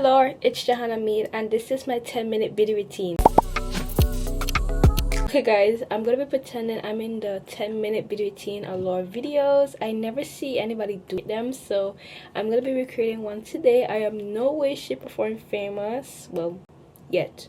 Hello, it's Johanna Mead and this is my 10-minute beauty routine. Okay guys, I'm gonna be pretending I'm in the 10-minute beauty routine allure videos. I never see anybody do them, so I'm gonna be recreating one today. I am no way, shape, or form famous, well, yet.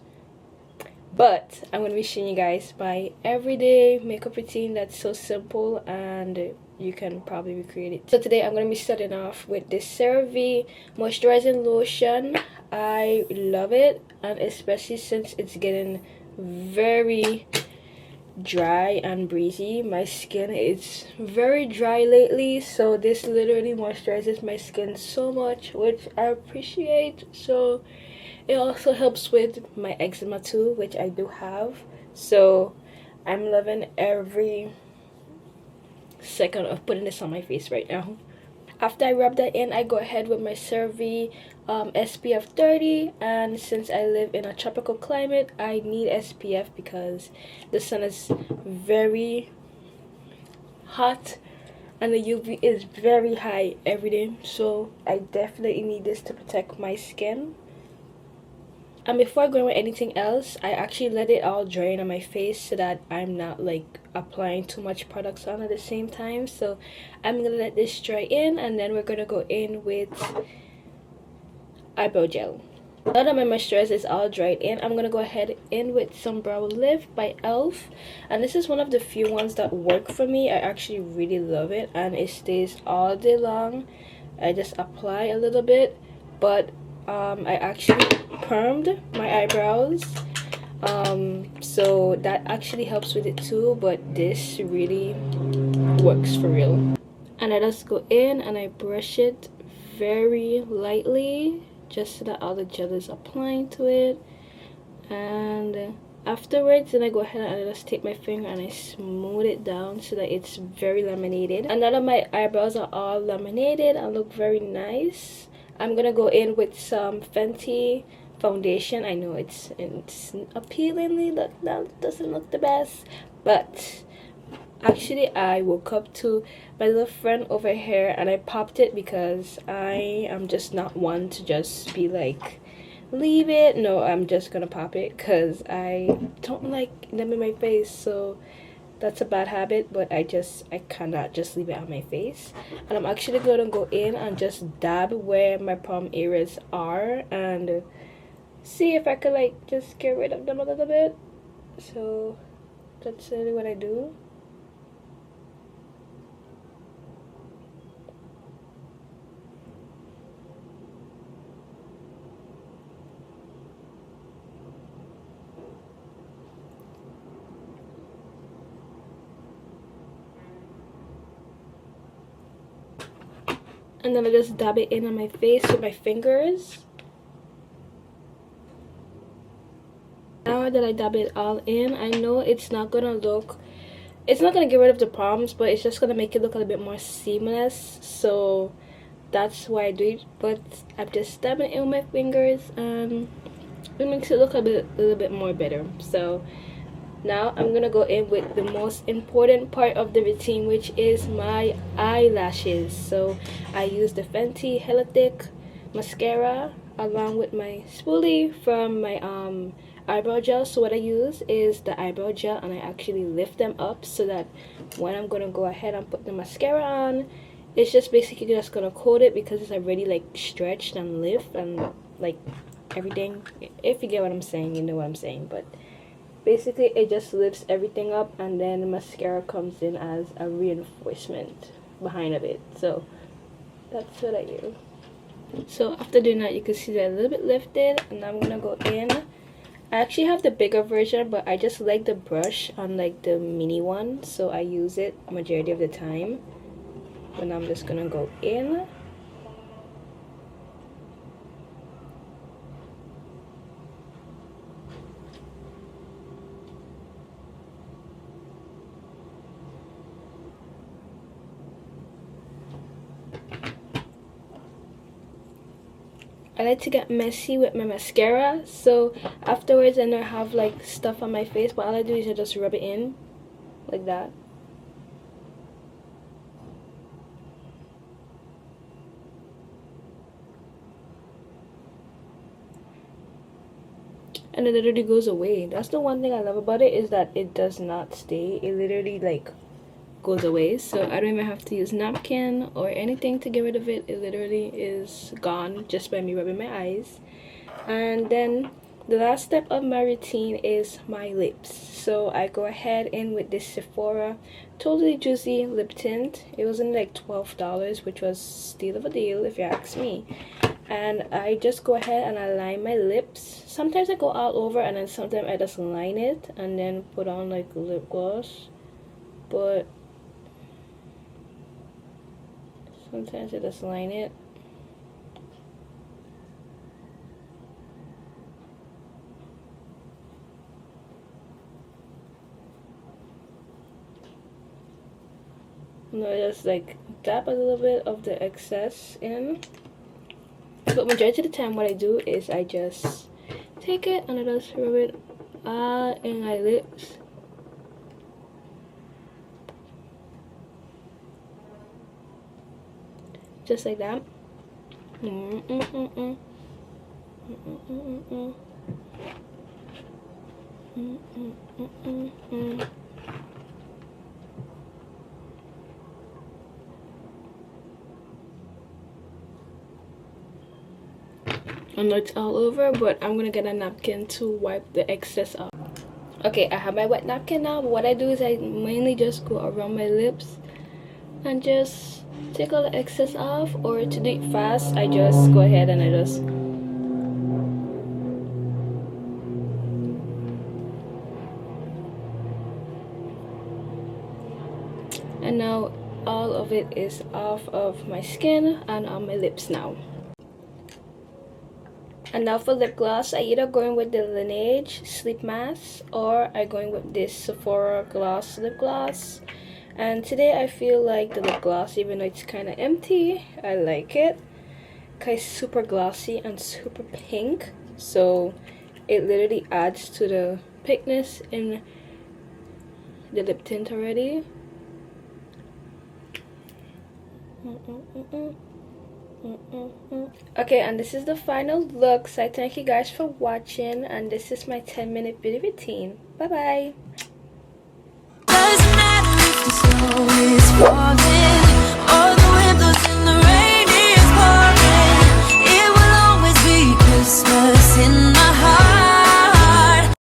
But I'm gonna be showing you guys my everyday makeup routine that's so simple and you can probably recreate it. So today I'm gonna be starting off with this CeraVe moisturizing lotion. I love it, and especially since it's getting very dry and breezy. My skin is very dry lately, so this literally moisturizes my skin so much, which I appreciate. So it also helps with my eczema too, which I do have, so I'm loving every second of putting this on my face right now. After I rub that in, I go ahead with my CeraVe SPF 30, and since I live in a tropical climate, I need SPF because the sun is very hot and the UV is very high every day, so I definitely need this to protect my skin. And before I go with anything else, I actually let it all drain on my face so that I'm not like applying too much products on at the same time. So I'm gonna let this dry in, and then we're gonna go in with eyebrow gel. Now that my moisturizer is all dried in, I'm gonna go ahead in with some brow lift by elf, and this is one of the few ones that work for me. I actually really love it and it stays all day long. I just apply a little bit, but I actually permed my eyebrows, so that actually helps with it too, but this really works for real. And I just go in and I brush it very lightly just so that all the gel is applying to it, and afterwards then I go ahead and I just take my finger and I smooth it down so that it's very laminated. And now that my eyebrows are all laminated and look very nice, I'm gonna go in with some Fenty foundation. I know it's appealingly that doesn't look the best, but actually I woke up to my little friend over here and I popped it because I am just not one to just be like leave it. No, I'm just gonna pop it because I don't like them in my face, so that's a bad habit, but I cannot just leave it on my face. And I'm actually gonna go in and just dab where my palm areas are and see if I could like just get rid of them a little bit. So that's really what I do. And then I just dab it in on my face with my fingers. Now that I dab it all in, I know it's not gonna get rid of the problems, but it's just gonna make it look a little bit more seamless, so that's why I do it. But I'm just dabbing it in with my fingers and it makes it look a little bit more better. So now I'm gonna go in with the most important part of the routine, which is my eyelashes. So I use the Fenty Hella Thick mascara along with my spoolie from my eyebrow gel. So what I use is the eyebrow gel and I actually lift them up so that when I'm gonna go ahead and put the mascara on, it's just basically just gonna coat it because it's already like stretched and lift and like everything. If you get what I'm saying, you know what I'm saying. But basically it just lifts everything up, and then the mascara comes in as a reinforcement behind of it. So that's what I do. So after doing that, you can see that a little bit lifted, and I'm gonna go in. I actually have the bigger version, but I just like the brush on like the mini one, so I use it majority of the time. And I'm just gonna go in. I like to get messy with my mascara, so afterwards I don't have like stuff on my face, but all I do is I just rub it in like that. and it literally goes away. That's the one thing I love about it, is that it does not stay. It literally like goes away, so I don't even have to use napkin or anything to get rid of it. It literally is gone just by me rubbing my eyes. And then the last step of my routine is my lips. So I go ahead in with this Sephora Totally Juicy lip tint. It was in like $12, which was steal of a deal if you ask me. And I just go ahead and I line my lips. Sometimes I go all over, and then sometimes I just line it and then put on like lip gloss. But sometimes I just line it. And I just like dab a little bit of the excess in. But majority of the time what I do is I just take it and I just rub it in my lips. Just like that. I know it's all over, but I'm gonna get a napkin to wipe the excess off. Okay, I have my wet napkin now, but what I do is I mainly just go around my lips and just take all the excess off. Or to do it fast, I just go ahead and I just and now all of it is off of my skin and on my lips now. And now for lip gloss, I either going with the Laneige Sleep Mask or I going with this Sephora Gloss lip gloss. And today I feel like the lip gloss, even though it's kind of empty, I like it because it's super glossy and super pink. So it literally adds to the pinkness in the lip tint already. Okay, and this is the final look. So I thank you guys for watching, and this is my 10-minute beauty routine. Bye bye.